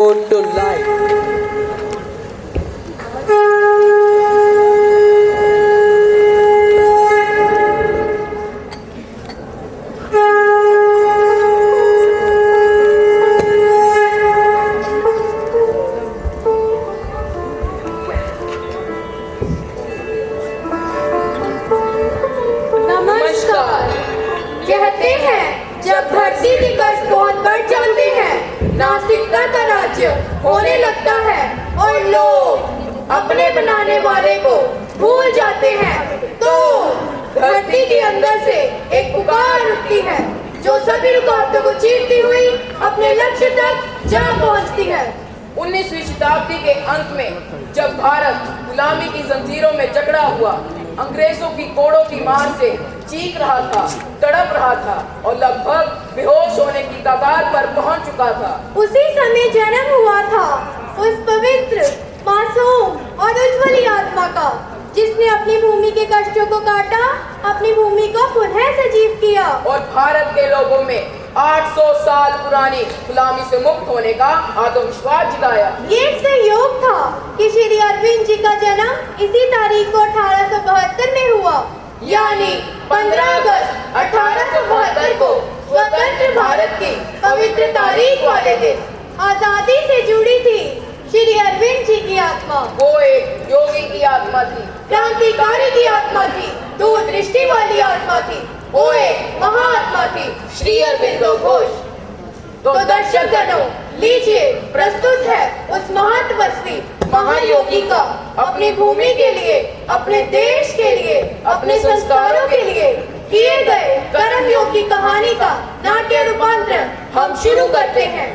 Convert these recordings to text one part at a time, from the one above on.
To life. नमस्कार। कहते हैं जब धरती की कष्ट बहुत बढ़ जाते हैं, नास्तिकता का राज्य होने लगता है और लोग अपने बनाने वाले को भूल जाते हैं, तो धरती के अंदर से एक पुकार उठती है जो सभी रुकावटों को चीरती हुई अपने लक्ष्य तक जा पहुंचती है। 19वीं शताब्दी के अंत में जब भारत गुलामी की जंजीरों में जकड़ा हुआ, अंग्रेजों की कोड़ों की मार से चीख रहा था, तड़प रहा था और लगभग बेहोश होने की कगार पर पहुंच चुका था, उसी समय जन्म हुआ था उस पवित्र, मासूम और उज्ज्वल आत्मा का, जिसने अपनी भूमि के कष्टों को काटा, अपनी भूमि को पुनः सजीव किया और भारत के लोगों में 800 साल पुरानी गुलामी से मुक्त होने का आत्मविश्वास जगाया। ये एक संयोग था कि श्री अरविंद जी का जन्म इसी तारीख को 1872 में हुआ, यानी 15 अगस्त 1872 को स्वतंत्र भारत की पवित्र तारीख वाले दिन आजादी से जुड़ी थी श्री अरविंद जी की आत्मा। वो एक योगी की आत्मा थी, क्रांतिकारी की आत्मा थी, दूरदृष्टि वाली आत्मा थी, वो एक महात्मा थी, श्री अरविंदो घोष। तो दर्शकगणों, लीजिए प्रस्तुत है उस महातपस्वी महायोगी का अपनी भूमि के लिए, अपने देश के लिए, अपने संस्कारों के लिए किए गए कर्मयोग की कहानी का नाट्य रूपांतरण हम शुरू करते हैं।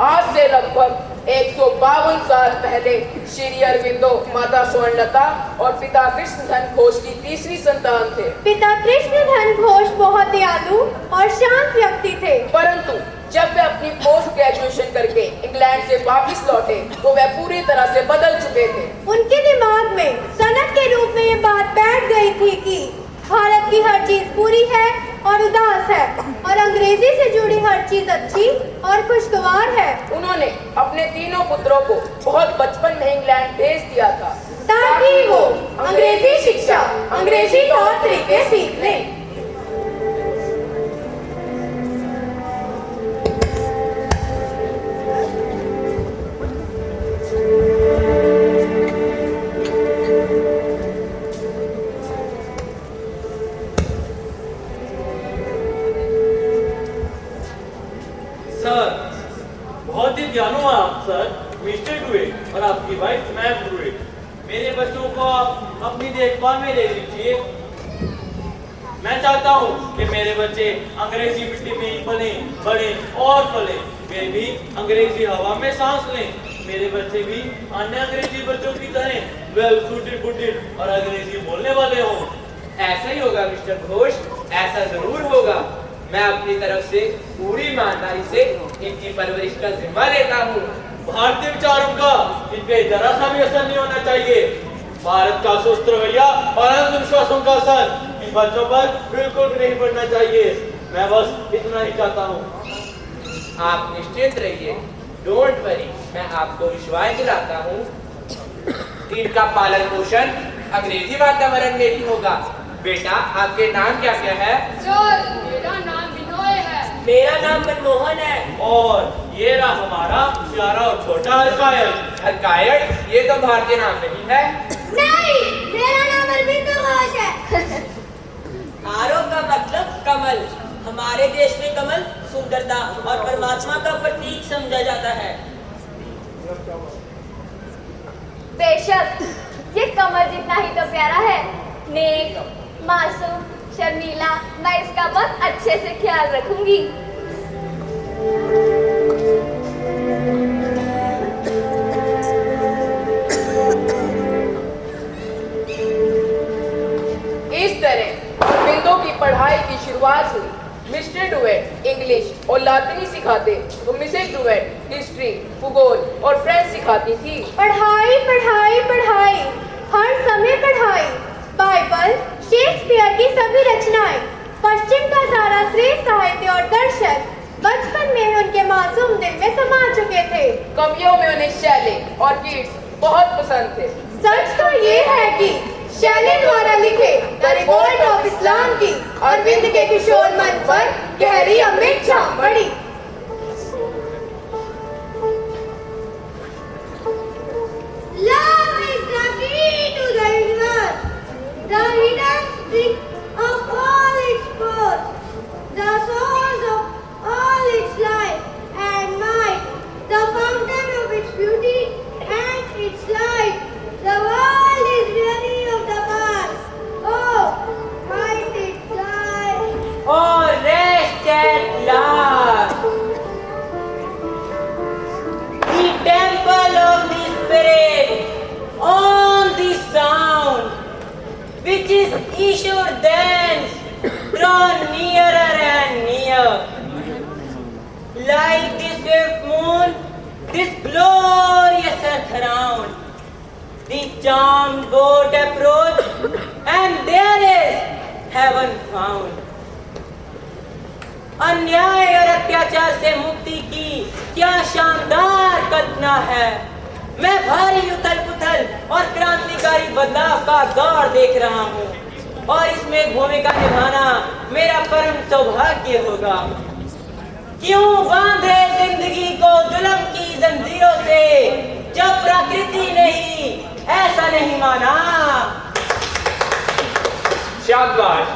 आज से लगभग 152 साल पहले श्री अरविंदो माता स्वर्णलता और पिता कृष्णधन घोष की तीसरी संतान थे। पिता कृष्णधन घोष बहुत दयालु और शांत व्यक्ति थे, परंतु जब वे अपनी पोस्ट ग्रेजुएशन करके इंग्लैंड से वापस लौटे तो वे पूरी तरह से बदल चुके थे। उनके दिमाग में सनक के रूप में ये बात बैठ गई थी कि भारत की हर चीज पूरी है और उदास है और अंग्रेजी से जुड़ी हर चीज अच्छी और खुशगवार है। उन्होंने अपने तीनों पुत्रों को बहुत बचपन में इंग्लैंड भेज दिया था ताकि वो अंग्रेजी शिक्षा, अंग्रेजी तौर तरीके सीख लें। बहुत ही दयालु हैं आप सर, मिस्टर डुएट और आपकी वाइफ मैम डुएट। मेरे बच्चों को आप अपनी देखभाल में ले लीजिए। मैं चाहता हूँ कि मेरे बच्चे अंग्रेजी मिट्टी में पले, बढ़े और फले। वे भी अंग्रेजी हवा में सांस लें। मेरे बच्चे भी अन्य अंग्रेजी बच्चों की तरह वेल सूटेड बुटेड और अंग्रेजी बोलने वाले हों। ऐसा ही होगा मिस्टर घोष, ऐसा जरूर होगा। मैं अपनी तरफ से पूरी ईमानदारी से इनकी परवरिश का जिम्मा लेता हूँ। भारतीय विचारों का इन पे जरा सा भी असर नहीं होना चाहिए। भारत का सुस्त रवैया और अंधविश्वासों का असर इन बच्चों पर बिल्कुल भी नहीं पड़ना चाहिए। मैं बस इतना ही चाहता हूँ। आप निश्चिंत रहिए, डोंट वरी, मैं आपको विश्वास दिलाता हूँ इनका पालन पोषण अंग्रेजी वातावरण में ही होगा। बेटा, आपके नाम क्या क्या है? सर, मेरा नाम विनोय है। मेरा नाम मनमोहन है। और ये रहा हमारा प्यारा और छोटा हरकायत। हरकायत? ये तो भारतीय नाम नहीं है। नहीं, मेरा नाम अरविंद घोष है। आरो का मतलब कमल। हमारे देश में कमल सुंदरता और परमात्मा का प्रतीक समझा जाता है। बेशक ये कमल जितना ही तो प्यारा है, नेक, मासूम, शर्मीला। मैं इसका बहुत अच्छे से ख्याल रखूंगी। इस तरह अरविंदो की पढ़ाई की शुरुआत हुई। मिस्टर डुवेट इंग्लिश और लातिनी सिखाते तो मिसेज डुवेट हिस्ट्री, भूगोल और फ्रेंच सिखाती थी। पढ़ाई पढ़ाई पढ़ाई, हर समय पढ़ाई। बाइबल, शेक्सपियर की सभी रचनाएं, पश्चिम का सारा श्रेष्ठ साहित्य और दर्शन, बचपन में ही उनके मासूम दिल में समा चुके थे। कवियों में उन्हें शैले और कीट्स बहुत पसंद थे। सच तो ये है कि शैले द्वारा लिखे द रिवोल्ट ऑफ इस्लाम की अरविंद के किशोर मन पर गहरी अमृत छाप पड़ी। Love is the key to the universe, the hidden spring of all its force, the source of all its life and might, the fountain of its beauty and its light. The world is weary of the past. Oh, might it die? Oh, rest at last. The temple of the spirit on the sound, which is Ishur dance, drawn nearer and near. Like the swift moon, this glorious earth around, the charmed boat approach, and there is heaven found. अन्याय और अत्याचार से मुक्ति की क्या शानदार कल्पना है। मैं भारी उथल पुथल और क्रांतिकारी बदलाव का दौर देख रहा हूँ और इसमें भूमिका निभाना मेरा परम सौभाग्य होगा। क्यों बांधे जिंदगी को जुल्म की जंजीरों से, जब प्रकृति ने ही ऐसा नहीं माना। शाबाश,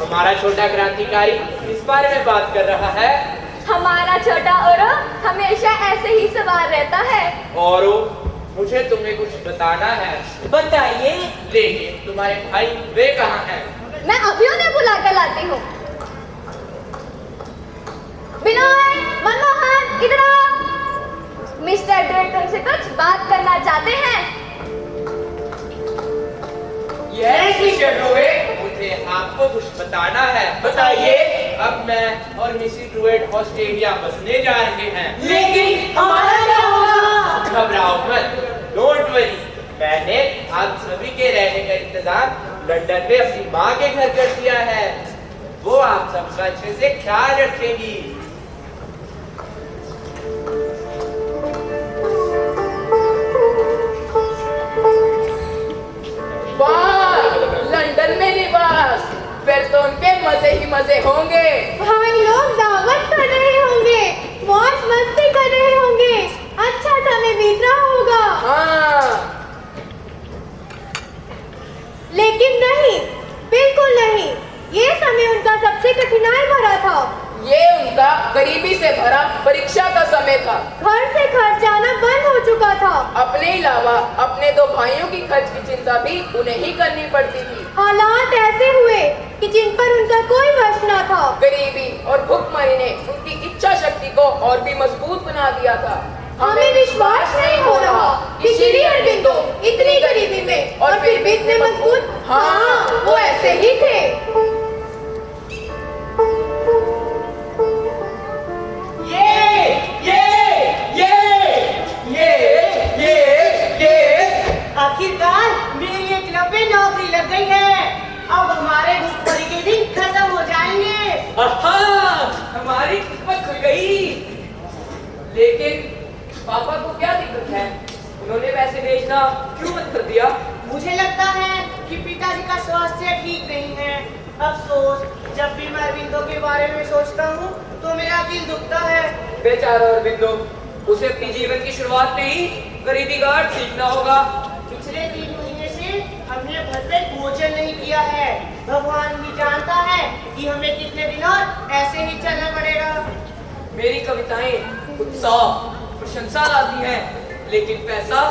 हमारा छोटा क्रांतिकारी इस बारे में बात कर रहा है। हमारा छोटा औरो हमेशा ऐसे ही सवार रहता है। और मुझे तुम्हें कुछ बताना है। बताइए। लेकिन तुम्हारे भाई वे कहाँ हैं? मैं अभी उन्हें बुला कर लाती हूँ। विनय, मनमोहन, इधर आओ। मिस्टर ड्रूइट तुमसे कुछ बात करना चाहते हैं। यस मिस्टर ड्रूइट, मुझे आपको कुछ बताना है। बताइए। अब मैं और मिसेस ड्रूइट ऑस्ट्रेलिया बसने जा रहे हैं। लेकिन हमारा क्या होगा? घबराओ मत, डोंट वरी। मैंने आप सभी के रहने का इंतजाम लंदन में अपनी माँ के घर कर दिया है। वो आप सबका अच्छे से ख्याल रखेगी। वाह, लंदन में निवास, फिर तो उनके मजे ही मजे होंगे। भाई लोग दावत कर रहे होंगे, मौज मस्ती कर रहे होंगे, अच्छा समय बीत रहा होगा। हाँ, लेकिन नहीं, बिल्कुल नहीं, ये समय उनका सबसे कठिनाई भरा था। ये उनका गरीबी से भरा परीक्षा का समय था। घर से खर्च जाना बंद हो चुका था। अपने अलावा अपने दो भाइयों की खर्च की चिंता भी उन्हें ही करनी पड़ती थी। हालात ऐसे हुए कि जिन पर उनका कोई वश न था। गरीबी और भुखमरी ने उनकी इच्छा शक्ति को और भी मजबूत बना दिया था। हमें विश्वास नहीं हो रहा कि श्री अरविंदो इतनी गरीबी में और फिर भी इतने मजबूत। हाँ, वो ऐसे ही थे। आखिरकार मेरी एकलव्य नौकरी लग गई है। अब हमारे भूखमरी के दिन खत्म हो जाएंगे। हमारी किस्मत खुल गई। लेकिन पापा को क्या दिक्कत है? उन्होंने पैसे भेजना क्यों बंद कर दिया? मुझे लगता है कि पिताजी का स्वास्थ्य ठीक नहीं है। अफसोस, जब भी मैं अरविंदो के बारे में सोचता हूँ तो मेरा दिल दुखता है। बेचारा अरविंदो, उसे अपनी जीवन की शुरुआत में ही गरीबी गार्ड सीखना होगा। पिछले 3 महीने से हमने भरपेट भोजन नहीं किया है। भगवान ही जानता है कि हमें कितने दिन और ऐसे ही चलना पड़ेगा। मेरी कविताएं उत्साह प्रशंसा लाती हैं, लेकिन पैसा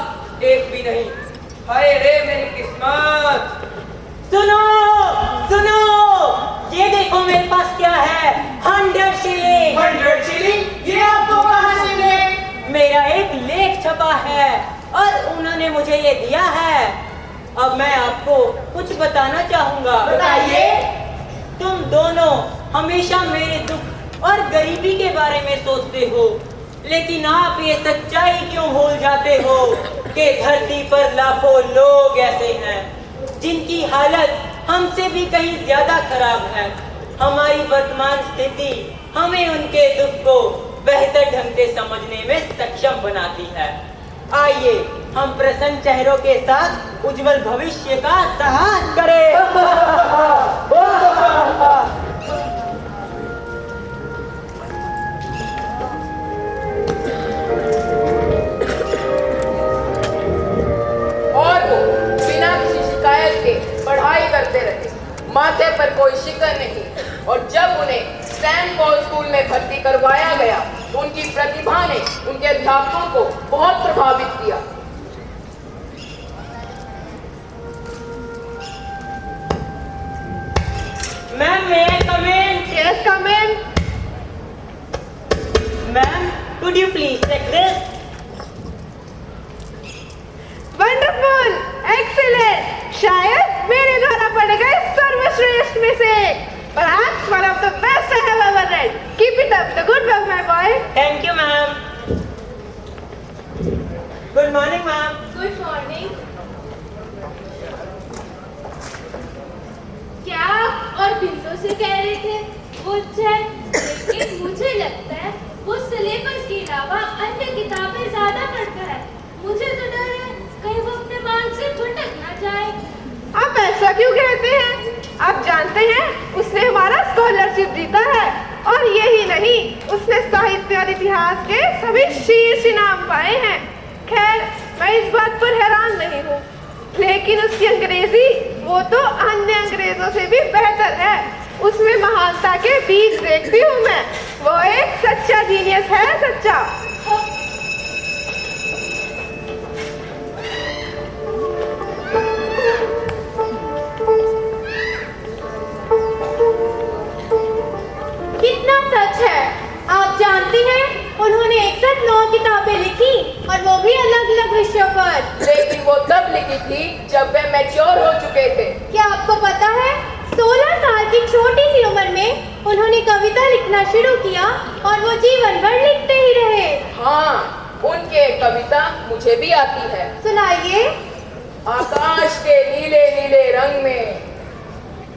एक भी नहीं। हाय रे मेरी किस्मत। सुनो सुनो, ये देखो मेरे पास क्या है। 100 शिलिंग। 100 शिलिंग? ये आपको कहाँ से मिले? मेरा एक लेख छपा है और उन्होंने मुझे ये दिया है। अब मैं आपको कुछ बताना चाहूंगा। बताइए। तुम दोनों हमेशा मेरे दुख और गरीबी के बारे में सोचते हो, लेकिन आप ये सच्चाई क्यों भूल जाते हो कि धरती पर लाखों लोग ऐसे हैं जिनकी हालत हमसे भी कहीं ज्यादा खराब है। हमारी वर्तमान स्थिति हमें उनके दुख को बेहतर ढंग से समझने में सक्षम बनाती है। आइए हम प्रसन्न चेहरों के साथ उज्जवल भविष्य का साहस करें। और वो बिना किसी शिकायत के पढ़ाई करते रहे, माथे पर कोई शिकन नहीं। और जब उन्हें सैन पॉल स्कूल में भर्ती करवाया गया तो उनकी प्रतिभा ने उनके अध्यापकों को बहुत प्रभावित किया। Ma'am, may I come in? Yes, come in. Ma'am, could you please check this? Wonderful, excellent. शायद मेरे द्वारा पढ़े गए सर्वश्रेष्ठ में से perhaps one of the best I have ever read. Keep it up, the good work, my boy. Thank you, ma'am. Good morning, ma'am. Good morning. क्या आप और बिंदु से कह रहे थे वो चेक, लेकिन मुझे लगता है वो सिलेबस के अलावा अन्य किताबें ज्यादा पढ़ता है। मुझे तो डर है कहीं वो अपने मार्ग से भटक ना जाए। आप ऐसा क्यों कहते हैं? आप जानते हैं उसने हमारा स्कॉलरशिप जीता है, और यही नहीं, उसने साहित्य और इतिहास के सभी शीर्ष इनाम पाए हैं। खैर, मैं इस बात पर हैरान नहीं हूँ, लेकिन उसकी अंग्रेजी वो तो अन्य अंग्रेजों से भी बेहतर है। उसमें महानता के बीज देखती हूँ मैं। वो एक सच्चा जीनियस है, सच्चा। कितना सच है। आप जानती हैं उन्होंने 109 किताबें लिखी, और वो भी अलग अलग विषयों पर। लेकिन वो तब लिखी थी जब वे मैच्योर हो चुके थे। क्या आपको पता है 16 साल की छोटी सी उम्र में उन्होंने कविता लिखना शुरू किया, और वो जीवन भर लिखते ही रहे। हाँ, उनके कविता मुझे भी आती है। सुनाइए। आकाश के नीले नीले रंग में,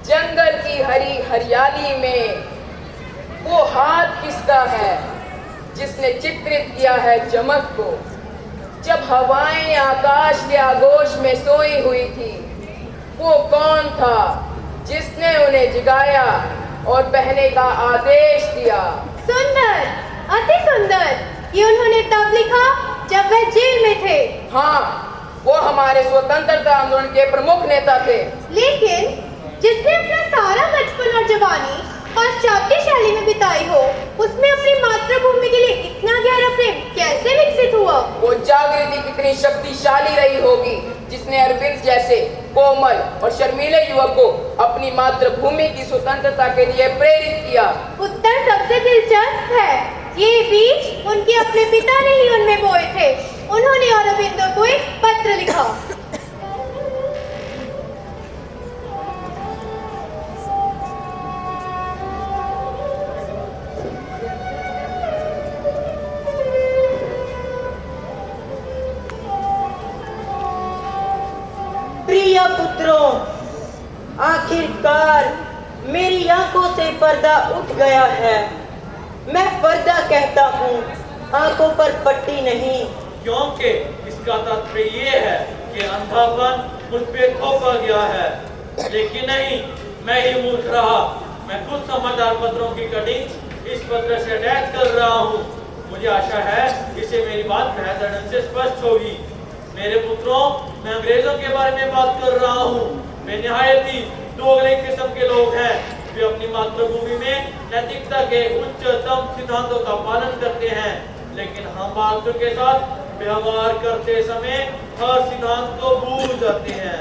जंगल की हरी हरियाली में, वो हाथ किसका है जिसने चित्रित किया है चमक को। जब हवाएं आकाश के आगोश में सोई हुई थी, वो कौन था जिसने उन्हें जगाया और बहने का आदेश दिया। सुंदर, अति सुंदर। ये उन्होंने तब लिखा जब वह जेल में थे। हाँ, वो हमारे स्वतंत्रता आंदोलन के प्रमुख नेता थे। लेकिन जिसने अपना सारा बचपन और जवानी पाश्चात्य शैली में बिताई हो, उसमें अपनी मातृभूमि के लिए इतना गहरा प्रेम कैसे विकसित हुआ? वो जागृति कितनी शक्तिशाली रही होगी जिसने अरविंद जैसे कोमल और शर्मीले युवक को अपनी मातृभूमि की स्वतंत्रता के लिए प्रेरित किया। उत्तर सबसे दिलचस्प है। ये बीज उनके अपने पिता ने ही उनमें बोए थे। उन्होंने अरविंदो को एक पत्र लिखा। प्रिय पुत्रों, आखिरकार मेरी आंखों से पर्दा उठ गया है। मैं पर्दा कहता हूँ, आंखों पर पट्टी नहीं। क्योंकि इसका तात्पर्य ये है कि अंधापन मुझ पे थोपा गया है। लेकिन नहीं, मैं ही मूर्ख रहा। मैं खुद समाचार पत्रों की कटिंग इस पत्र से अटैच कर रहा हूँ। मुझे आशा है इससे मेरी बात बेहतर ढंग से स्पष्ट होगी। मेरे पुत्रों, मैं अंग्रेजों के बारे में बात कर रहा हूँ। वे निहायत ही दोगले किस्म के लोग हैं। वे अपनी मातृभूमि में नैतिकता के उच्चतम सिद्धांतों का पालन करते हैं, लेकिन हम भारतीयों के साथ व्यवहार करते समय हर सिद्धांत को भूल जाते हैं।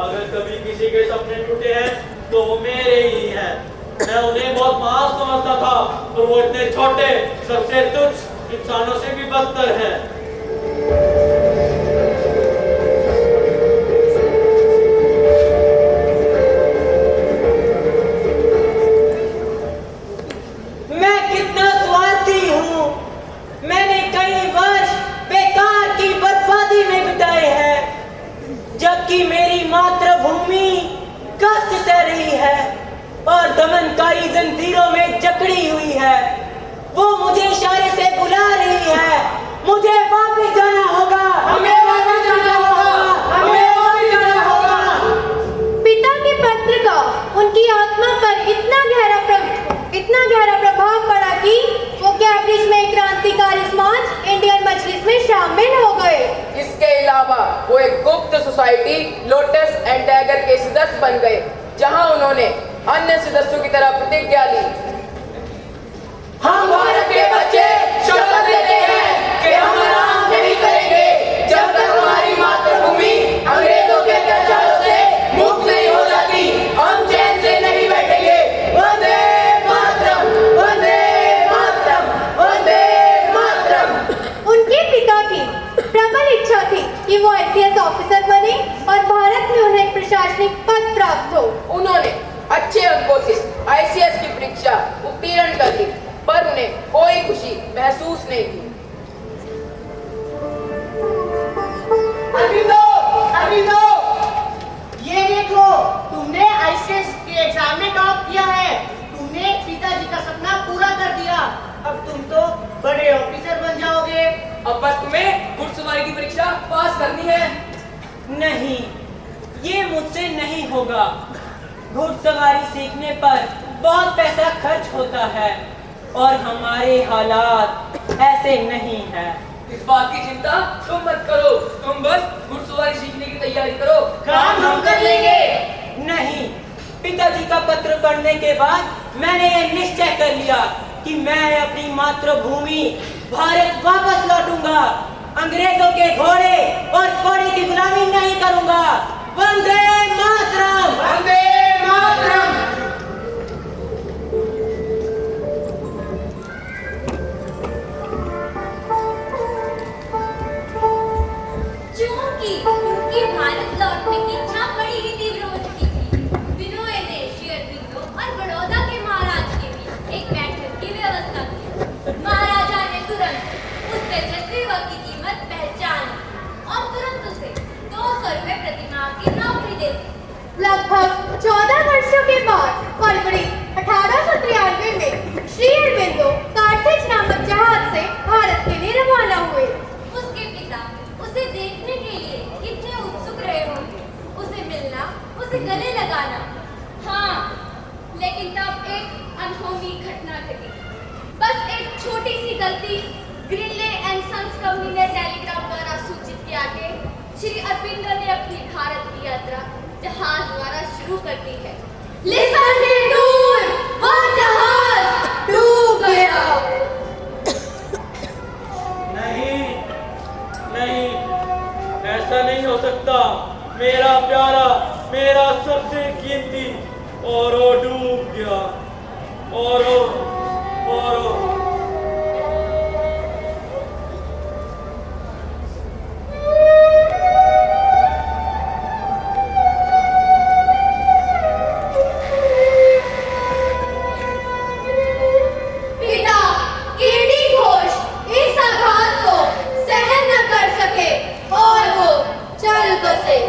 अगर कभी किसी के सपने टूटे हैं तो वो मेरे ही हैं। मैं उन्हें बहुत महान समझता था और वो इतने छोटे, सबसे तुच्छ इंसानों से भी बदतर हैं। मैं कितना स्वार्थी हूँ। मैंने कई वर्ष बेकार की बर्बादी में बिताए हैं, जबकि मेरी मातृभूमि कष्ट सह रही है और दमनकारी जंजीरों में जकड़ी हुई है। वो मुझे इशारे से बुला रही है। मुझे वापस जाना होगा। हमें वापस जाना होगा। हमें वापस जाना होगा। पिता के पत्र का उनकी आत्मा पर इतना गहरा प्रभाव पड़ा कि वो कैम्ब्रिज में क्रांतिकारी समाज इंडियन मजलिस में शामिल हो गए। इसके अलावा वो एक गुप्त सोसाइटी लोटस एंड डैगर के सदस्य बन गए, जहां उन्होंने अन्य सदस्यों की तरह प्रतिज्ञा ली। हम भारत के बच्चे शपथ लेते हैं कि हम आराम नहीं करेंगे जब तक हमारी मातृभूमि अंग्रेजों के अत्याचारों से मुक्त नहीं हो जाती। हम चैन से नहीं बैठेंगे। वंदे मातरम, वंदे मातरम, वंदे मातरम। उनके पिता की प्रबल इच्छा थी कि वो ICS ऑफिसर बने और भारत में उन्हें प्रशासनिक पद प्राप्त हो। उन्होंने अच्छे अंकों से ICS की परीक्षा उत्तीर्ण कर ली, पर उन्हें कोई खुशी महसूस नहीं हुई। अभी तो ये देखो, तुमने ICS के एग्जाम में टॉप किया है। तुमने पिताजी का सपना पूरा कर दिया। अब तुम तो बड़े ऑफिसर बन जाओगे। अब बस तुम्हें घुड़सवारी की परीक्षा पास करनी है। नहीं, ये मुझसे नहीं होगा। घुड़सवारी सीखने पर बहुत पैसा खर्च होता है और हमारे हालात ऐसे नहीं है। इस बात की चिंता तुम मत करो, तुम बस घुड़सवारी सीखने की तैयारी करो। काम हम कर लेंगे। नहीं, पिताजी का पत्र पढ़ने के बाद मैंने ये निश्चय कर लिया कि मैं अपनी मातृभूमि भारत वापस लौटूंगा। अंग्रेजों के घोड़े और कोड़े की गुलामी नहीं करूंगा। वंदे मातरम, वंदे मातरम। चूंकि उनकी भारत लौटने की इच्छा बड़ी ही तीव्र हो चुकी थी, विनोय ने शेरविंदो और बड़ौदा के महाराज के बीच एक बैठक की व्यवस्था की। महाराजा ने तुरंत उस तेजस्वी युवक की कीमत पहचान और तुरंत उसे 200 रुपए प्रतिमाह की नौकरी दे दी। लगभग 14 वर्षों के बाद फरवरी 1893 में श्री अरबिंदो कार्थेज नामक जहाज से भारत के लिए रवाना हुए। उसके पिता उसे देखने के लिए कितने उत्सुक रहे होंगे, उसे मिलना, उसे गले लगाना। हाँ, लेकिन तब एक अनहोनी घटना घटी। बस एक छोटी सी गलती ग्रिनले एंड सन्स कंपनी ने टेलीग्राम द्वारा सूचित किया कि श्री अरबिंदो ने अपनी भारत की यात्रा जहाज द्वारा शुरू कर दी है। लेकिन से दूर वह जहाज डूब गया। नहीं, ऐसा नहीं हो सकता। मेरा प्यारा, मेरा सबसे कीमती और वो डूब गया। और पिता कीड़ी घोष इस आघात को सहन न कर सके और वो चल बसे।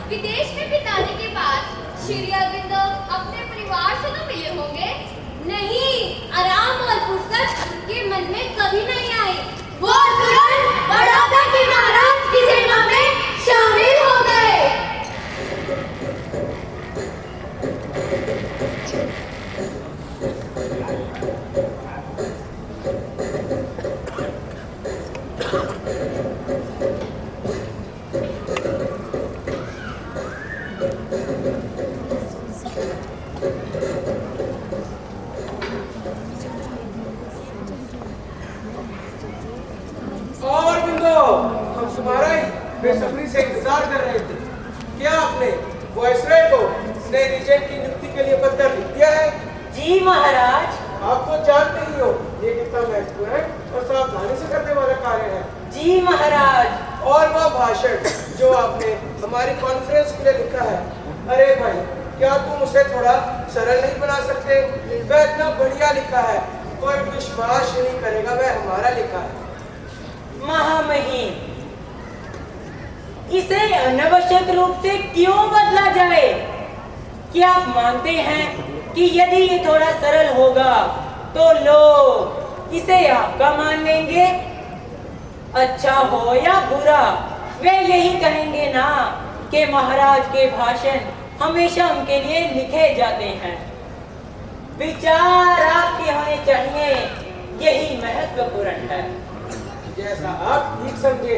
विदेश में बिताने के बाद श्री अरविंदो अपने परिवार से तो मिले होंगे? नहीं, आराम और फुर्सत उनके मन में कभी नहीं आई। वो तुरंत बड़ौदा के महाराज की सेना में शामिल हो गए। और बिंदु, हम तुम्हारा ही बेसब्री से इंतजार कर रहे थे। क्या आपने वायसराय को नए रीजेंट की नियुक्ति के लिए पत्र लिख दिया है? जी महाराज। आप तो जानते ही हो ये कितना महत्वपूर्ण और सावधानी से करने वाला कार्य है। जी महाराज। और वह भाषण जो आपने हमारी कॉन्फ्रेंस के लिए लिखा है, अरे भाई, क्या तुम उसे थोड़ा सरल नहीं बना सकते? वह इतना बढ़िया लिखा है, कोई विश्वास ही नहीं करेगा वह हमारा लिखा है। महामहिम, इसे अनावश्यक रूप से क्यों बदला जाए? क्या आप मानते हैं कि यदि ये थोड़ा सरल होगा तो लोग इसे आपका मान लेंगे? अच्छा हो या बुरा, वे यही कहेंगे ना कि महाराज के भाषण हमेशा उनके लिए लिखे जाते हैं। विचार आपके होने चाहिए, यही महत्वपूर्ण है। जैसा आप ठीक समझे।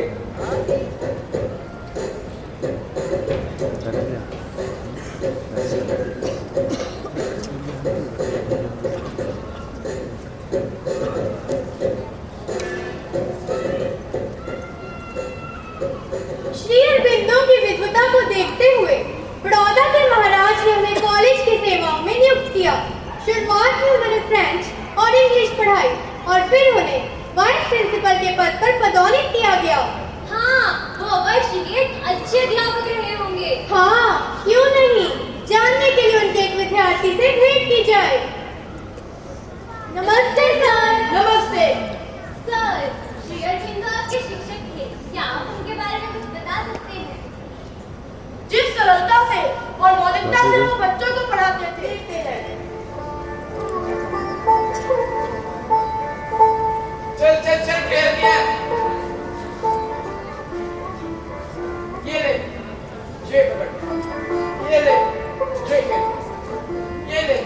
श्री अरविंदो की विद्वता को देखते हुए बड़ौदा के महाराज ने उन्हें कॉलेज की सेवाओं में नियुक्त किया। शुरुआत में उन्होंने फ्रेंच और इंग्लिश पढ़ाई और फिर उन्हें वाइस प्रिंसिपल के पद पर पदोन्नत किया गया। हाँ, वो अवश्य एक अच्छे अध्यापक रहे होंगे। हाँ, क्यों नहीं? जानने के लिए उनके एक विद्यार्थी से भेंट की जाए। नमस्ते सर। नमस्ते सर। श्री अरविंदो आपके शिक्षक थे, क्या आप उनके बारे में कुछ बता सकते हैं? जिस सरलता से और मौलिकता से वो बच्चों को पढ़ाते थे, चल चल चल घेर दिया। ये ले, ये पकड़, ये ले, ये ले।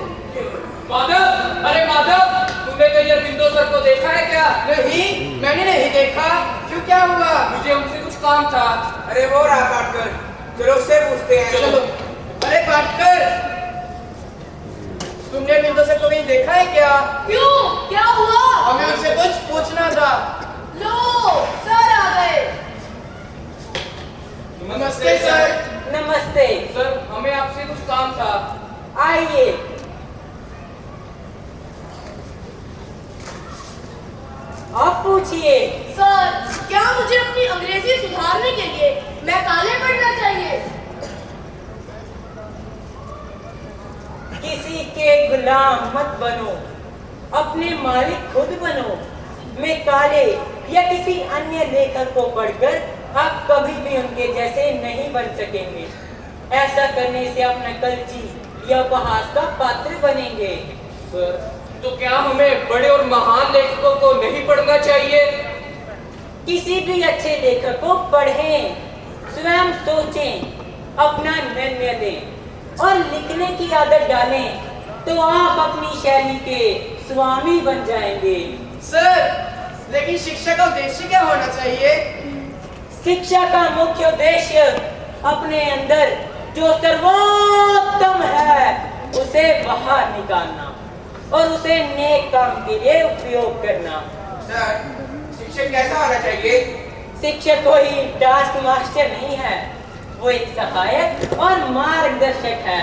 माधव, अरे माधव, तुमने कहीं अरविंदो सर को देखा है क्या? नहीं, मैंने नहीं देखा। क्यों, क्या हुआ? मुझे उनसे कुछ काम था। अरे वो रहा पाटकर, चलो उससे पूछते हैं। चलो। अरे पाटकर, तुमने अरविंदो सर को कहीं देखा है क्या? क्यों, क्या हुआ? हमें उनसे कुछ पूछना था। लो, सर आ गए। नमस्ते सर। नमस्ते सर, हमें आपसे कुछ काम था। आइए। आप पूछिए। सर, क्या मुझे अपनी अंग्रेजी सुधारने के लिए मैकाले पढ़ना चाहिए? किसी के गुलाम मत बनो, अपने मालिक खुद बनो। मैकाले या किसी अन्य लेखक को पढ़कर आप कभी भी उनके जैसे नहीं बन सकेंगे। ऐसा करने से आप नकलची या उपहास का पात्र बनेंगे। सर, तो क्या हमें बड़े और महान लेखकों को नहीं पढ़ना चाहिए? किसी भी अच्छे लेखक को पढ़ें, स्वयं सोचें, अपना निर्णय लें और लिखने की आदत डालें, तो आप अपनी शैली के स्वामी बन जाएंगे। सर, लेकिन शिक्षा का उद्देश्य क्या होना चाहिए? शिक्षा का मुख्य उद्देश्य अपने अंदर जो सर्वोत्तम है उसे बाहर निकालना और उसे नेक काम के लिए उपयोग करना। सर, शिक्षक कैसा होना चाहिए? शिक्षक कोई टास्क मास्टर नहीं है, वो एक सहायक और मार्गदर्शक है।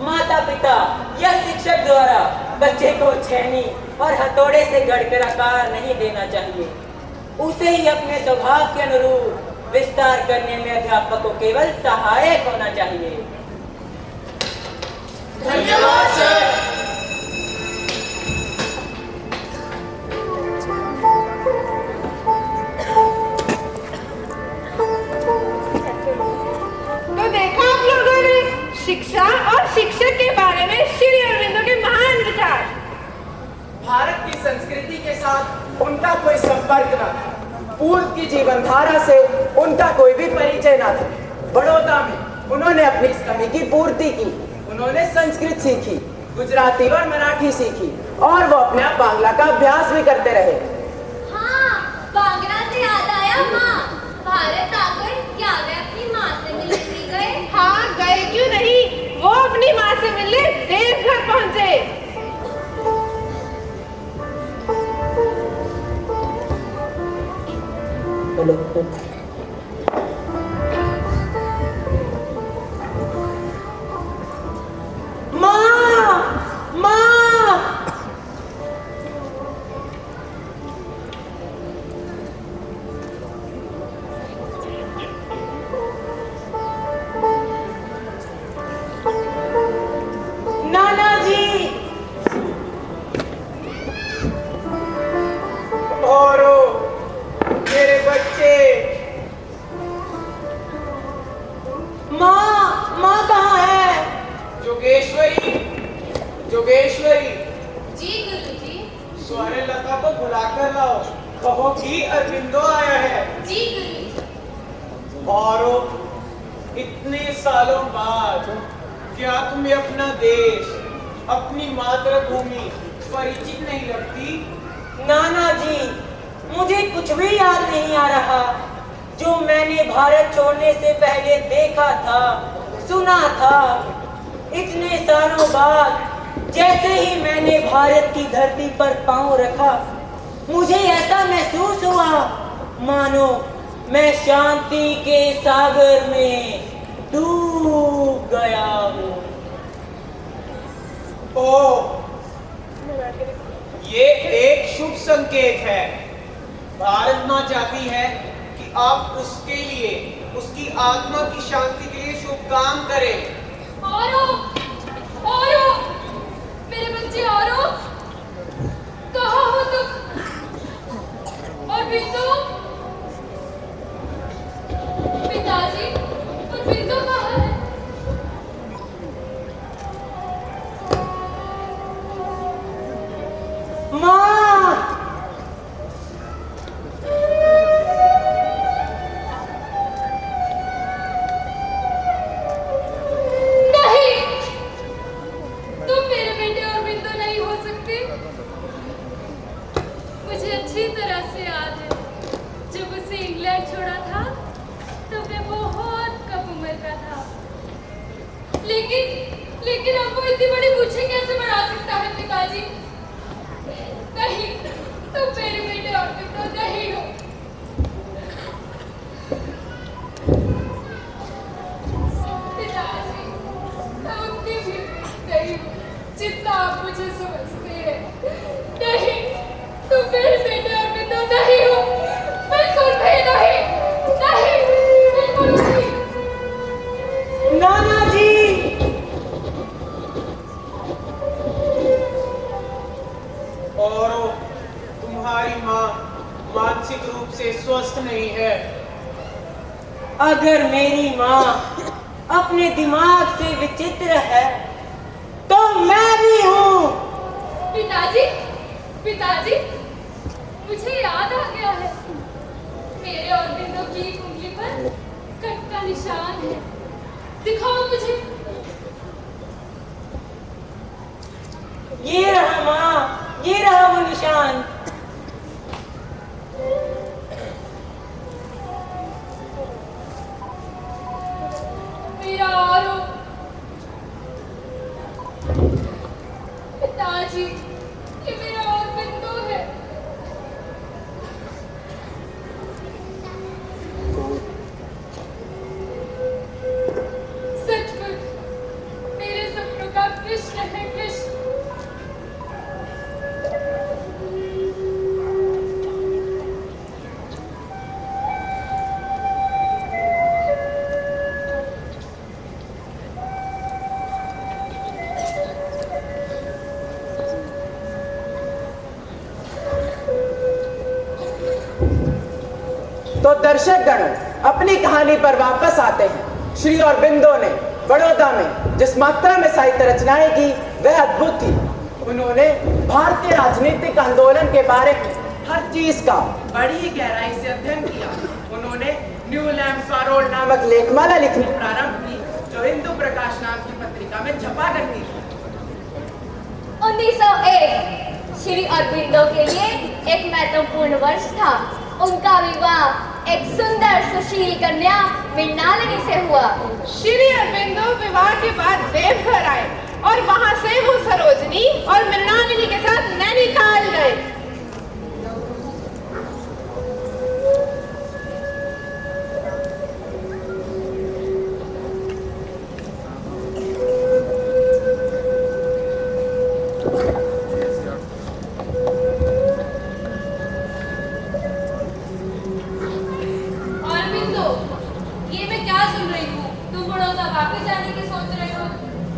माता पिता या शिक्षक द्वारा बच्चे को छेनी और हथौड़े से गढ़कर आकार नहीं देना चाहिए। उसे ही अपने स्वभाव के अनुरूप विस्तार करने में अध्यापक को केवल सहायक होना चाहिए। धन्यवाद सर। तो देखा साथ उनका कोई संपर्क न था। पूर्व की जीवन धारा से उनका कोई भी परिचय न था। बड़ौदा में उन्होंने अपनी इस कमी की पूर्ति की। उन्होंने संस्कृत सीखी, गुजराती और मराठी सीखी और वो अपने आप बांग्ला का अभ्यास भी करते रहे। हाँ, बांग्ला से याद आया माँ। भारत आकर क्या वे अपनी माँ से मिलने भी गए? हाँ, गए क्यों नहीं, वो अपनी माँ से मिलने देवघर पहुँचे। मुझे ऐसा महसूस हुआ मानो मैं शांति के सागर में डूब गया हूँ। ओह, ये एक शुभ संकेत है। भारत माँ चाहती है कि आप उसके लिए, उसकी आत्मा की शांति के लिए शुभ काम करें। औरो, मेरे बच्चे औरो, कहाँ हो तुम? और बिंदु? पिताजी, और बिंदु कहाँ है? माँ! नहीं, तुम मेरे बेटे और बिंदु नहीं हो सकते। मुझे अच्छी तरह से याद है, जब उसे इंग्लैंड छोड़ा था तब मैं बहुत कम उम्र का था। लेकिन अब वो इतनी बड़ी मूछें कैसे बना सकता है पिताजी? नहीं, तुम मेरे बेटे और बिंदु नहीं हो। पिताजी, मैं उतनी भी नहीं हूँ जितना आप मुझे समझते हैं। नहीं, तुम मेरे बेटे और बिंदु नहीं हो, बिल्कुल भी नहीं, नहीं, बिल्कुल नहीं। नाना जी! और तुम्हारी माँ मानसिक रूप से स्वस्थ नहीं है। अगर मेरी माँ अपने दिमाग से विचित्र है, तो मैं भी हूँ। पिताजी, मुझे याद आ गया है। मेरे और बिंदु की एक उंगली पर कट का निशान है। दिखाओ मुझे। ये रहा माँ, ये रहा वो निशान। मेरा औरो। पिताजी, ये मेरा और बिंदु है। सचमुच मेरे सपनों का कृष्ण है, कृष्ण। तो दर्शक गण अपनी कहानी पर वापस आते हैं। श्री अरबिंदो ने बड़ौदा में जिस मात्रा में साहित्य रचनाएं की वह अद्भुत थी। उन्होंने भारतीय राजनीतिक आंदोलन के बारे में हर चीज का बड़ी गहराई से अध्ययन किया। उन्होंने न्यू लैंड स्वरोल नामक लेखमाला लिखनी प्रारंभ की, जो हिंदू प्रकाश नाम की पत्रिका में छपा करती थी। 1901 श्री अरबिंदो के लिए एक महत्वपूर्ण वर्ष था। उनका विवाह एक सुंदर सुशील कन्या मृणालिनी से हुआ। श्री अरबिंदो विवाह के बाद देवघर आए और वहां से वो सरोजनी और मृणालिनी के साथ नैनीताल गए।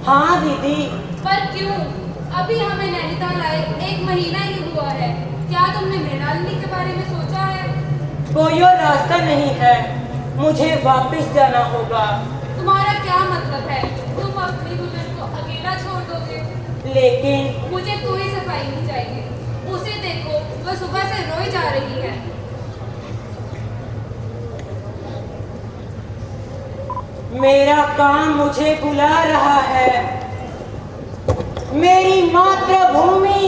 हाँ दीदी। पर क्यों? अभी हमें नैनीताल आए 1 महीना ही हुआ है। क्या तुमने मृणालिनी के बारे में सोचा है? कोई और रास्ता नहीं है, मुझे वापस जाना होगा। तुम्हारा क्या मतलब है? तुम अपनी दुल्हन को अकेला छोड़ दोगे? लेकिन मुझे कोई सफाई नहीं चाहिए। उसे देखो, वह सुबह से रोई जा रही है। मेरा काम मुझे बुला रहा है। मेरी मातृभूमि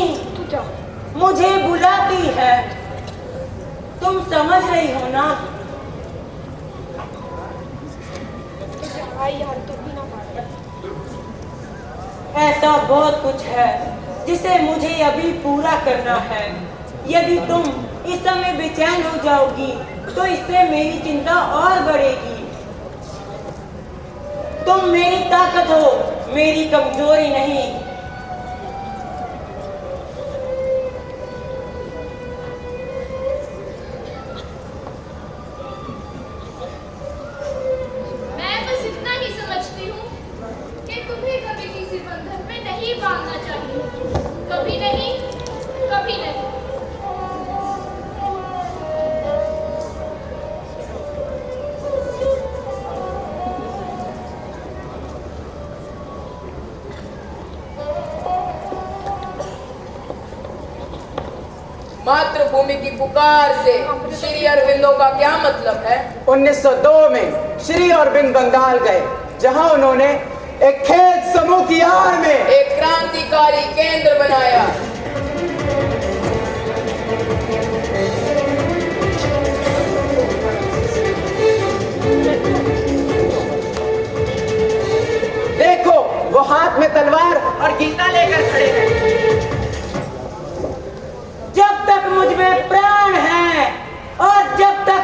मुझे बुलाती है। तुम समझ रही हो ना? ऐसा बहुत कुछ है जिसे मुझे अभी पूरा करना है। यदि तुम इस समय बेचैन हो जाओगी तो इससे मेरी चिंता और बढ़ेगी। तुम मेरी ताकत हो, मेरी कमजोरी नहीं। मैं बस इतना ही समझती हूँ कि तुम्हें कभी किसी बंधन में नहीं बांधना चाहिए। कभी नहीं, कभी नहीं। मातृभूमि की पुकार से श्री अरविंदो का क्या मतलब है? 1902 में श्री अरविंद बंगाल गए, जहां उन्होंने एक खेत समूह की आड़ में एक क्रांतिकारी केंद्र बनाया। देखो, वो हाथ में तलवार और गीता लेकर खड़े हैं। जब तक मुझ में प्राण है और जब तक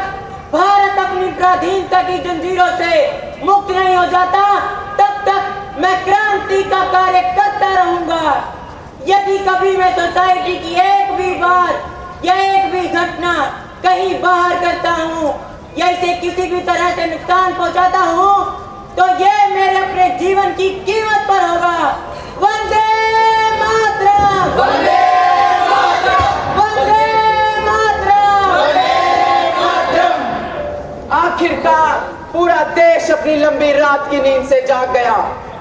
भारत अपनी पराधीनता की जंजीरों से मुक्त नहीं हो जाता, तब तक मैं क्रांति का कार्य करता रहूंगा। यदि कभी मैं सोसाइटी की एक भी बात या एक भी घटना कहीं बाहर करता हूँ या इसे किसी भी तरह से नुकसान पहुंचाता हूँ, तो ये मेरे अपने जीवन की कीमत पर होगा। वंदे मातरम! वंदे आखिरकार पूरा देश अपनी लंबी रात की नींद से जाग गया।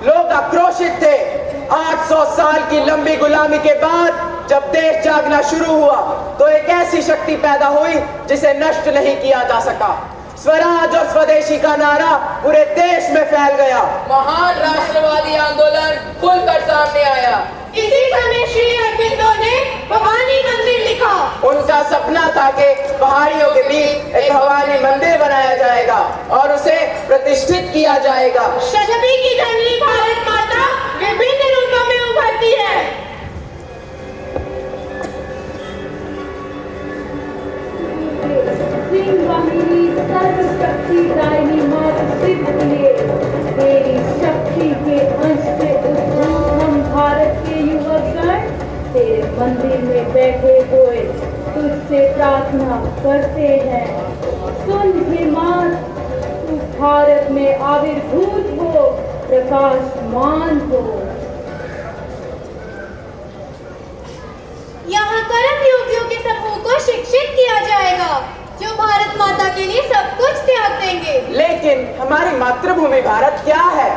लोग आक्रोशित थे। 800 साल की लंबी गुलामी के बाद जब देश जागना शुरू हुआ तो एक ऐसी शक्ति पैदा हुई जिसे नष्ट नहीं किया जा सका। स्वराज और स्वदेशी का नारा पूरे देश में फैल गया। महान राष्ट्रवादी आंदोलन खुलकर सामने आया। इसी समय श्री अरबिंदो ने भवानी मंदिर लिखा। उनका सपना था कि पहाड़ियों के बीच एक भवानी मंदिर बनाया जाएगा और उसे प्रतिष्ठित किया जाएगा। सभी की जननी भारत माता विभिन्न रूपों में उभरती है। सर्वशक्तिदायिनी माता सिद्ध किए, तेरी शक्ति के अंश से उद्भूत हम भारत के युवकगण तेरे मंदिर में बैठे हुए तुझसे प्रार्थना करते हैं। सुन हे मां, तू भारत में आविर्भूत हो, प्रकाशमान हो। यहाँ कर्म योगियों के समूह को शिक्षित किया जाएगा, जो भारत माता के लिए सब कुछ त्याग देंगे। लेकिन हमारी मातृभूमि भारत क्या है?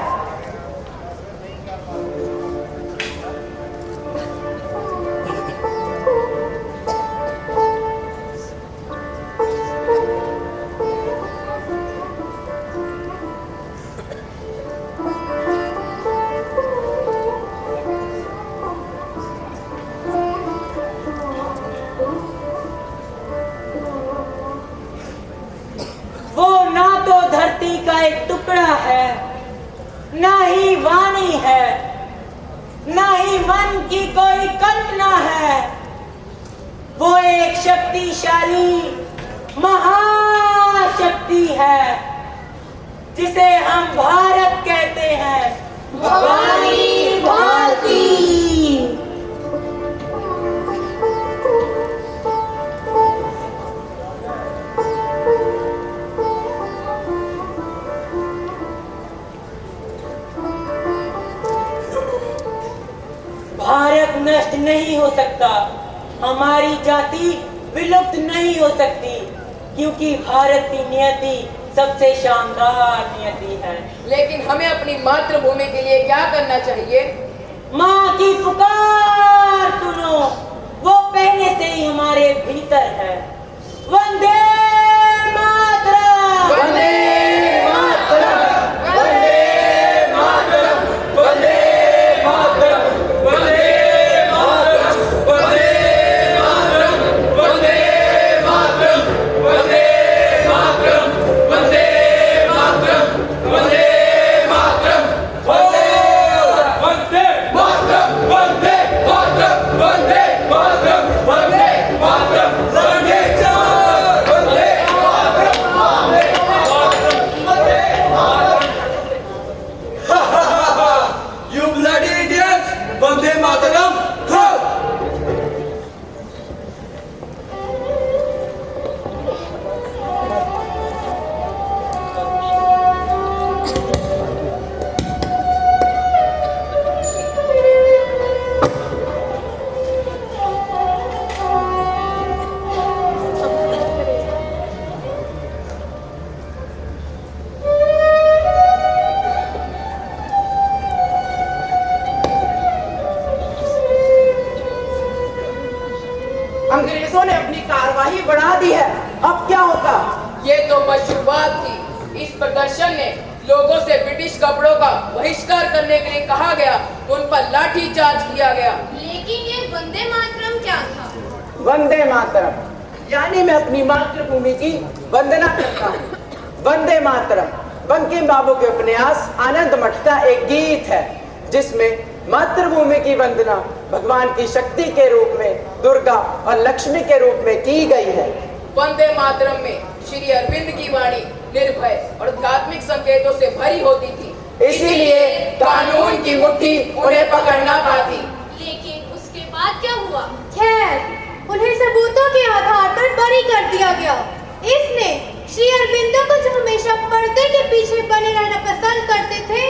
एक टुकड़ा है, ना ही वाणी है, ना ही मन की कोई कल्पना है। वो एक शक्तिशाली महाशक्ति है जिसे हम भारत कहते हैं। भवानी भारती। भारत नष्ट नहीं हो सकता, हमारी जाति विलुप्त नहीं हो सकती, क्योंकि भारत की नियति सबसे शानदार नियति है। लेकिन हमें अपनी मातृभूमि के लिए क्या करना चाहिए? माँ की पुकार सुनो, वो पहले से ही हमारे भीतर है। वंदे मातरम, वंदे मातरम, वंदे मातरम, वंदे मातरम, वंदे मातरम, वंदे मातरम, वंदे मातरम, वंदे मातरम, वंदे मातरम, वंदे मातरम, वंदे मातरम, वंदे मातरम, वंदे मातरम, वंदे मातरम, वंदे You bloody idiots! Vande Mataram! अंग्रेजों ने अपनी कार्रवाई बढ़ा दी है, अब क्या होगा? ये तो बस शुरुआत थी। इस प्रदर्शन ने लोगों से ब्रिटिश कपड़ों का बहिष्कार करने के लिए कहा गया, उन पर लाठी चार्ज किया गया। लेकिन ये वंदे मातरम क्या था? वंदे मातरम यानी मैं अपनी मातृभूमि की वंदना करता हूँ। वंदे मातरम बंकिम बाबू के उपन्यास आनंद मठ का एक गीत है, जिसमें मातृभूमि की वंदना भगवान की शक्ति के रूप में दुर्गा और लक्ष्मी के रूप में की गई है। वंदे मातरम में श्री अरविंद की वाणी निर्भय और आध्यात्मिक संकेतों से भरी होती थी, इसीलिए कानून की मुट्ठी उन्हें पकड़ ना पाती। लेकिन उसके बाद क्या हुआ? खैर, उन्हें सबूतों के आधार पर बरी कर दिया गया। इसने श्री अरविंदो को जो हमेशा पर्दे के पीछे बने रहना पसंद करते थे,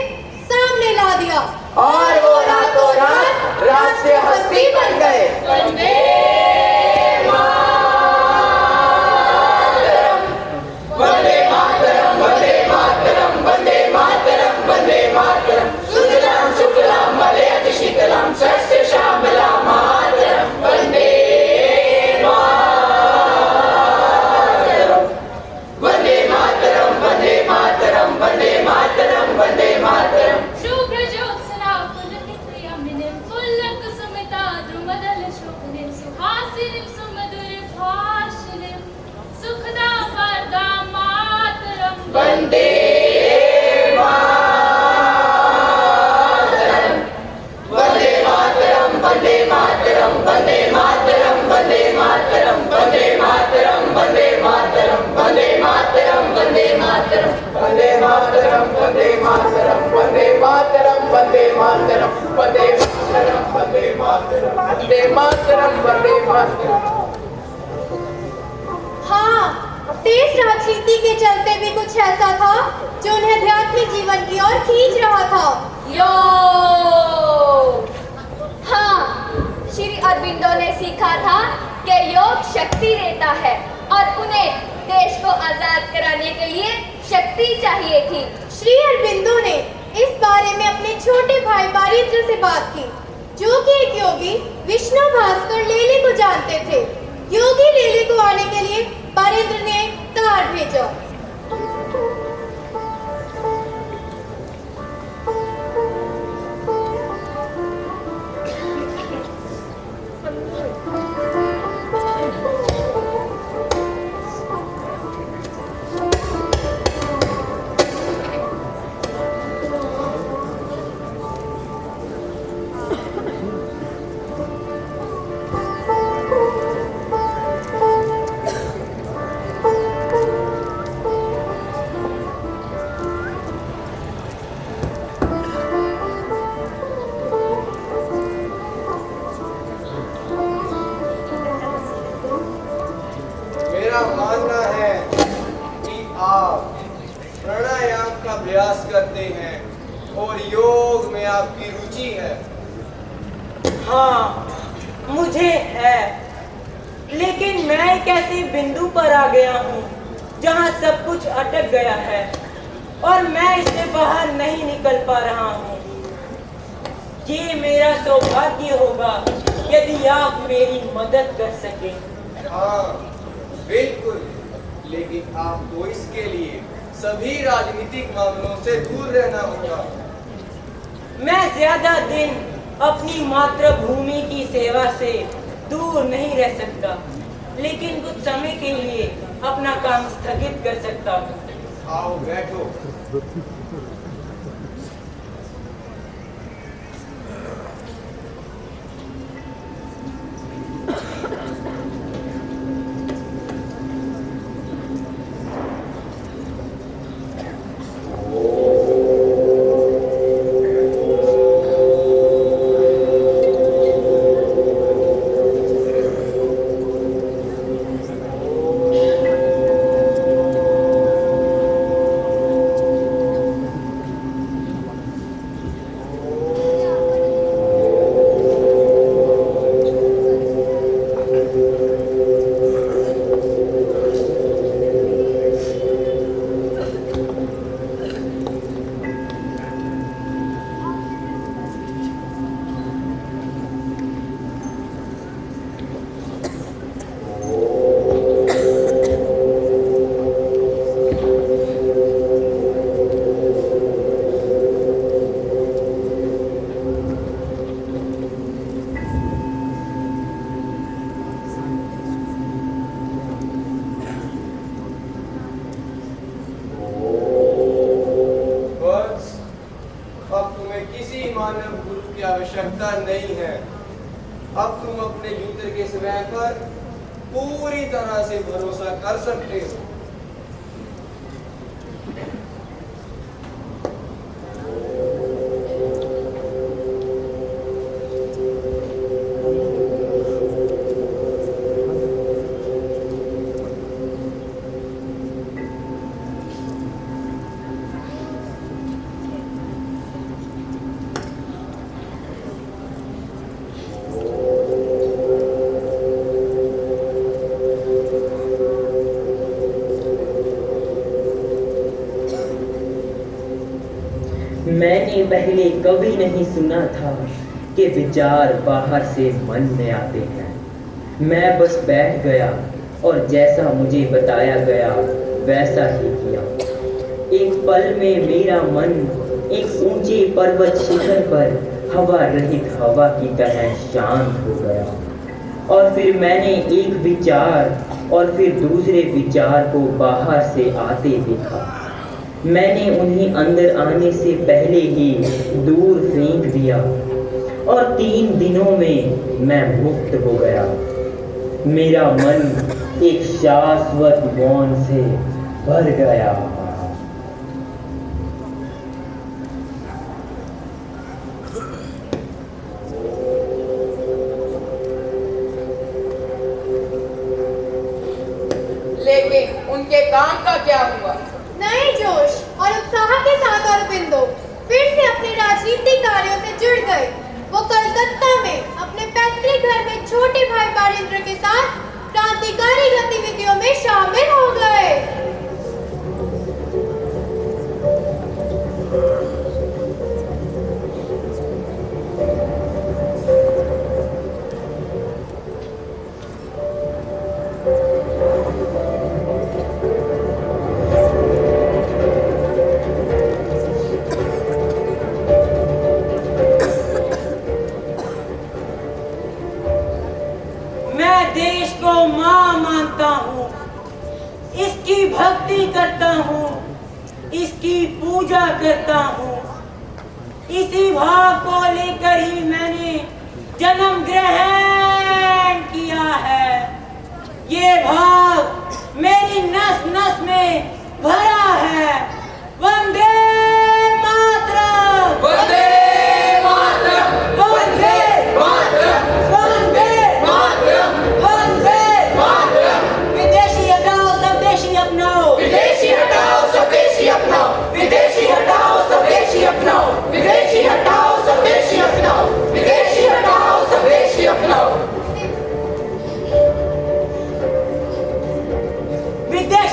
सामने ला दिया और वो रातों रात राष्ट्रीय हस्ती बन गए। वंदे मातरम, वंदे मातरम, वंदे मातरम, वंदे मातरम, वंदे मातरम, सुजलाम सुफलाम मलयज शीतलाम शस्य श्यामलाम मातरम, वंदे वंदे मातरम, वंदे मातरम, वंदे मातरम, वंदे मातरम। शुभ्र ज्योत्सना पुलकित यामिनीं फुल्लकुसुमिता द्रुमदल शोभनीं सुहासिनीं सुमधुर भाषिणीं सुखदा वरदा मातरम, वंदे मातरम, वंदे मातरम, वंदे मातरम, वंदे मातरम, वंदे मातरम, वंदे मातरम, वंदे मातरम, वंदे मातरम, वंदे मातरम, वंदे मातरम, वंदे मातरम, वंदे मातरम, वंदे मातरम, वंदे मातरम, वंदे मातरम, वंदे मातरम। हाँ, तेज राजनीति के चलते भी कुछ ऐसा था जो उन्हें आध्यात्मिक जीवन की ओर खींच रहा था। योग। हाँ, श्री अरविंदो ने सीखा था कि योग शक्ति देता है और उन्हें देश को आजाद कराने के लिए शक्ति चाहिए थी। श्री अरविंदो ने इस बारे में अपने छोटे भाई बारिन्द्र से बात की, जो कि एक योगी विष्णु भास्कर लेले को जानते थे। योगी लेले को आने के लिए बारिन्द्र ने तार भेजा। आप प्राणायाम का अभ्यास करते हैं और योग में आपकी रुचि है। हाँ, मुझे है, लेकिन मैं एक ऐसी बिंदु पर आ गया हूँ जहाँ सब कुछ अटक गया है और मैं इससे बाहर नहीं निकल पा रहा हूँ। ये मेरा सौभाग्य होगा यदि आप मेरी मदद कर सकें। हाँ बिल्कुल, लेकिन आपको इसके लिए सभी राजनीतिक मामलों से दूर रहना होगा। मैं ज्यादा दिन अपनी मातृभूमि की सेवा से दूर नहीं रह सकता, लेकिन कुछ समय के लिए अपना काम स्थगित कर सकता हूँ। आओ बैठो। आवश्यकता नहीं है। अब तुम अपने जूते के समय पर पूरी तरह से भरोसा कर सकते हो। मैंने पहले कभी नहीं सुना था कि विचार बाहर से मन में आते हैं। मैं बस बैठ गया और जैसा मुझे बताया गया वैसा ही किया। एक पल में मेरा मन एक ऊंचे पर्वत शिखर पर हवा रहित हवा की तरह शांत हो गया। और फिर मैंने एक विचार और फिर दूसरे विचार को बाहर से आते देखा। मैंने उन्हें अंदर आने से पहले ही दूर फेंक दिया और 3 दिनों में मैं मुक्त हो गया। मेरा मन एक शाश्वत मौन से भर गया। लेकिन उनके काम का क्या हुआ? नए जोश और उत्साह के साथ अरबिंदो फिर से अपने राजनीतिक कार्यों से जुड़ गए। वो कलकत्ता में अपने पैतृक घर में छोटे भाई बारिंद्र के साथ क्रांतिकारी गतिविधियों में शामिल हो गए। देश को मां मानता हूँ, इसकी भक्ति करता हूँ, इसकी पूजा करता हूँ। इसी भाव को लेकर ही मैंने जन्म ग्रहण किया है। ये भाव मेरी नस नस में भरा है। वंदे मातरम, वंदे मातरम, वंदे मातरम, वंदे मातरम, वंदे मातरम। विदेशी हटाओ, स्वदेशी अपनाओ, विदेशी हटाओ,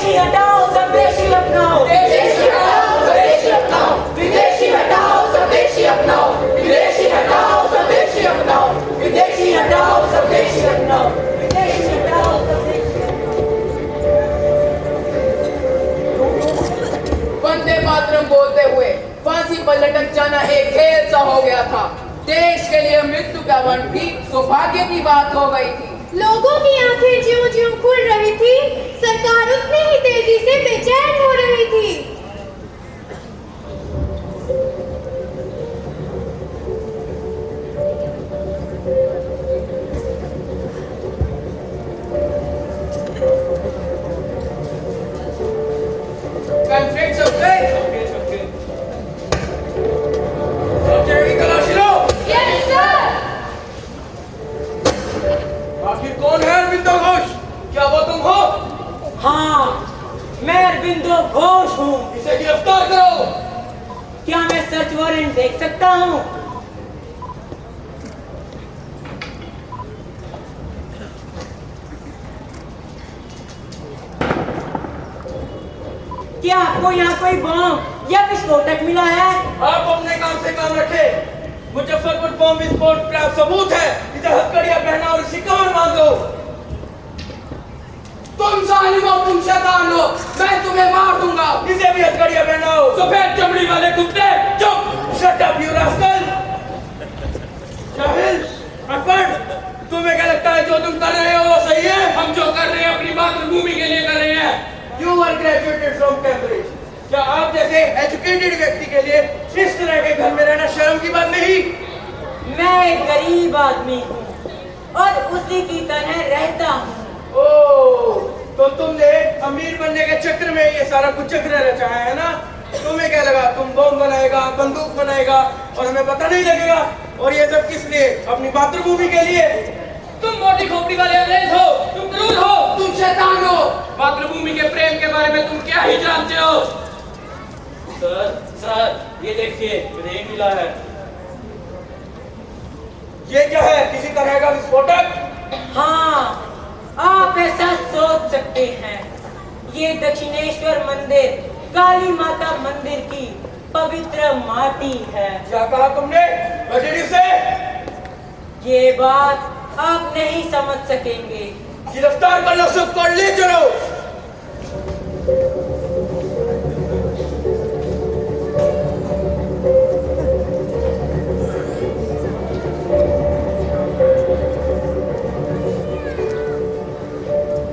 विदेशी हटाओ स्वदेशी अपनाओ, विदेशी हटाओ स्वदेशी अपनाओ, विदेशी हटाओ स्वदेशी अपनाओ, विदेशी हटाओ स्वदेशी अपनाओ, विदेशी हटाओ स्वदेशी अपनाओ, विदेशी हटाओ स्वदेशी। वंदे मातरम बोलते हुए फांसी पर लटक जाना एक खेल सा हो गया था। देश के लिए मृत्यु का वर्ण भी सौभाग्य की बात हो गई थी। लोगों की आंखें ज्यों-ज्यों खुल रही थी, सरकार उतनी ही तेजी से बेचैन हो रही थी। कॉन्फ्लिक्ट हो गए। सबसे तलाशी लो। Yes sir. आखिर कौन है अरविंदो घोष? क्या वो तुम हो? हाँ, मैं अरविंदो घोष हूँ। इसे गिरफ्तार करो। क्या मैं सर्च वारंट देख सकता हूँ? क्या आपको यहाँ कोई बम या विस्फोटक मिला है? आप अपने काम से काम रखे। मुजफ्फरपुर बम विस्फोट प्राप्त सबूत है। इसे हथकड़ियां पहना और इसी कमर बांध दो। तुम जालिम हो, तुम शैतान हो, मैं तुम्हें मार दूंगा। इसे भी हथकड़ियां पहनाओ। सफेद चमड़ी वाले कुत्ते, चुप! Shut up you rascal! जाहिल, अनपढ़, तुम्हें क्या लगता है जो तुम कर रहे हो वो सही है? हम जो कर रहे हैं अपनी मातृभूमि के लिए कर रहे हैं। You are graduated from Cambridge. क्या आप जैसे एजुकेटेड व्यक्ति के लिए इस तरह के घर में रहना शर्म की बात नहीं? मैं एक गरीब आदमी हूँ और उसी की तरह रहता हूँ। ओह, तो तुमने अमीर बनने के चक्कर में ये सारा कुछ चक्र रचा है ना? तुम्हें क्या लगा तुम बम बनाएगा, बंदूक बनाएगा और हमें पता नहीं लगेगा? और ये सब किस लिए? अपनी मातृभूमि के लिए। तुम मोटी खोपड़ी वाले अंग्रेज हो, तुम क्रूर हो, तुम शैतान हो। मातृभूमि के प्रेम के बारे में तुम क्या ही जानते हो? सर, ये देखिए, मुझे मिला है। ये क्या है? किसी तरह का विस्फोटक? हाँ, आप ऐसा सोच सकते हैं। ये दक्षिणेश्वर मंदिर, काली माता मंदिर की पवित्र माटी है। क्या कहा तुमने? What did you say? ये बात आप नहीं समझ सकेंगे। गिरफ्तार कर लो सबको, ले चलो।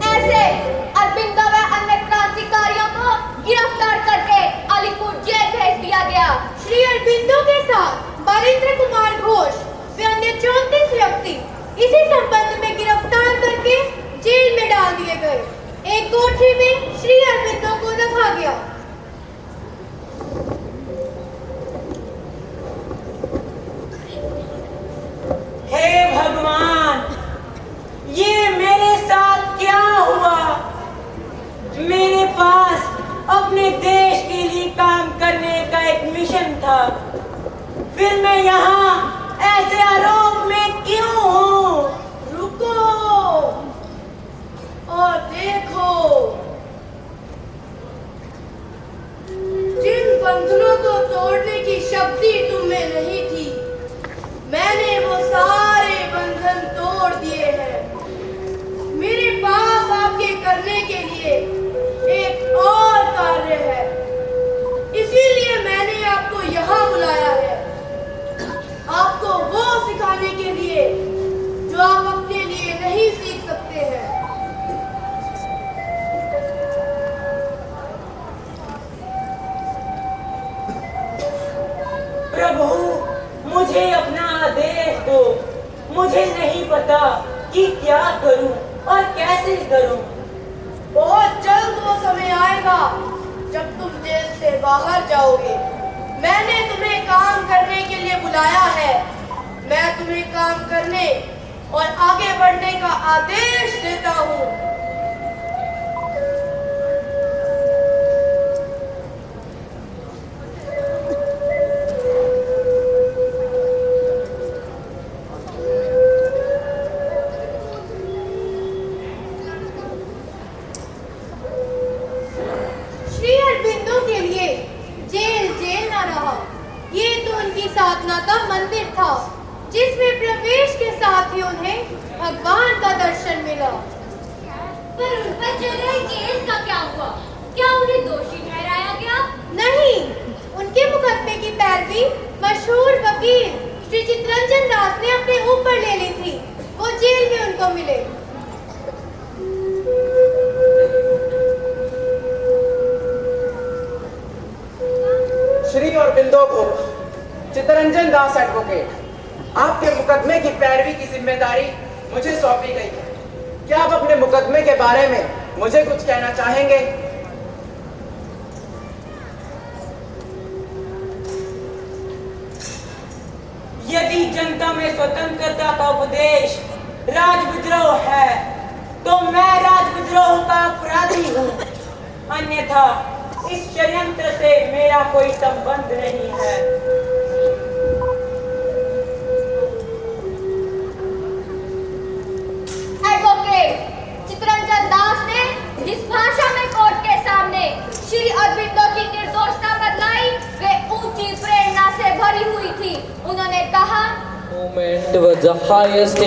ऐसे अरविंदो व अन्य क्रांतिकारियों को गिरफ्तार करके अलीपुर जेल भेज दिया गया। श्री अरविंदो के साथ बरिंद्र कुमार घोष व अन्य 34 व्यक्ति इसी संबंध में गिरफ्तार करके जेल में डाल दिए गए। एक कोठरी में श्री अरविंदो को रखा गया। हे भगवान, ये मेरे साथ क्या हुआ? मेरे पास अपने देश के लिए काम करने का एक मिशन था, फिर मैं यहाँ ऐसे आरोप में क्यों हूँ? रुको और देखो, जिन बंधनों को तोड़ने की शक्ति तुम्हें नहीं थी, मैंने वो सारे बंधन तोड़ दिए हैं। मेरे पास आपके करने के लिए एक और कार्य है, इसीलिए मैंने आपको यहाँ बुलाया है। आपको वो सिखाने के लिए जो आप अपने लिए नहीं सीख सकते हैं। प्रभु, मुझे अपना आदेश दो। मुझे नहीं पता कि क्या करूं और कैसे करूं। बहुत जल्द वो समय आएगा जब तुम जेल से बाहर जाओगे। मैंने तुम्हें काम करने के लिए बुलाया है। मैं तुम्हें काम करने और आगे बढ़ने का आदेश देता हूँ। साधना का मंदिर था, जिसमें प्रवेश के साथ ही उन्हें भगवान का दर्शन मिला। पर उन पर चल रहे केस का क्या हुआ? क्या उन्हें दोषी ठहराया गया? नहीं, उनके मुकदमे की पैरवी मशहूर वकील श्री चितरंजन दास ने अपने ऊपर ले ली थी। वो जेल में उनको मिले। श्री अरबिंदो घोष, चितरंजन दास एडवोकेट, आपके मुकदमे की पैरवी की जिम्मेदारी मुझे सौंपी गई है। क्या आप अपने मुकदमे के बारे में मुझे कुछ कहना चाहेंगे? यदि जनता में स्वतंत्रता का उपदेश राजविद्रोह है, तो मैं राजविद्रोह का अपराधी हूँ। अन्यथा इस षड्यंत्र से मेरा कोई संबंध नहीं है। एडवोकेट चितरंजन दास ने जिस भाषा में कोर्ट के सामने श्री अरबिंदो की निर्दोषता बतलाई, वे ऊंची प्रेरणा से भरी हुई थी। उन्होंने कहा, Moment was the highest